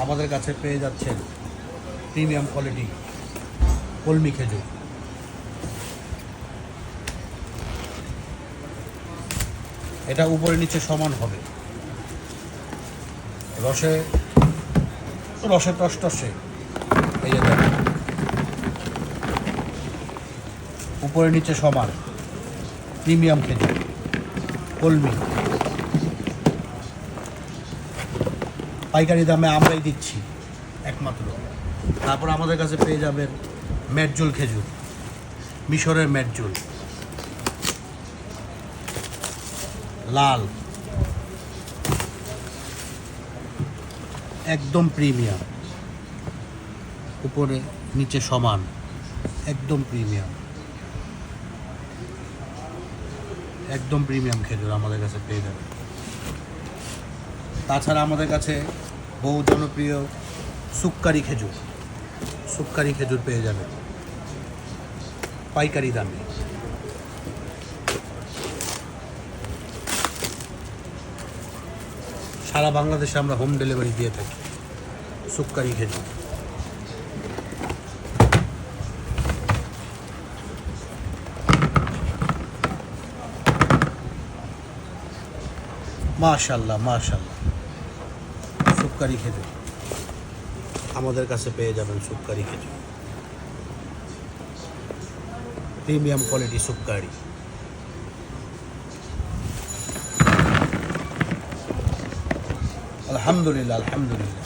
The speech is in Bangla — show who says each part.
Speaker 1: আমাদের কাছে পেয়ে যাচ্ছেন প্রিমিয়াম কোয়ালিটি কলমি খেজুর। এটা উপরে নিচে সমান হবে, রসে রসে টসটসে। এই যে দেখেন, উপরে নিচে সমান প্রিমিয়াম খেজুর কলমি। পাইকারি দামে আমরাই দিচ্ছি একমাত্র। তারপর আমাদের কাছে পেয়ে যাবেন মেটজুল খেজুর, মিশরের মেটজুল, লাল, একদম প্রিমিয়াম, উপরে নিচে সমান, একদম প্রিমিয়াম, একদম প্রিমিয়াম খেজুর আমাদের কাছে পেয়ে যাবেন। তাছাড়া আমাদের কাছে বহু জনপ্রিয় সুক্কারি খেজুর, সুক্কারি খেজুর পেয়ে যাবেন পাইকারি দামে। সারা বাংলাদেশে আমরা হোম ডেলিভারি দিয়ে থাকি সুক্কারি খেজুর। মাশাআল্লাহ মাশাআল্লাহ, সুক্কারি খেজুর আমাদের কাছে পেয়ে যাবেন। সুক্কারি খেজুর, প্রিমিয়াম কোয়ালিটি সুক্কারি। আলহামদুলিল্লাহ আলহামদুলিল্লাহ।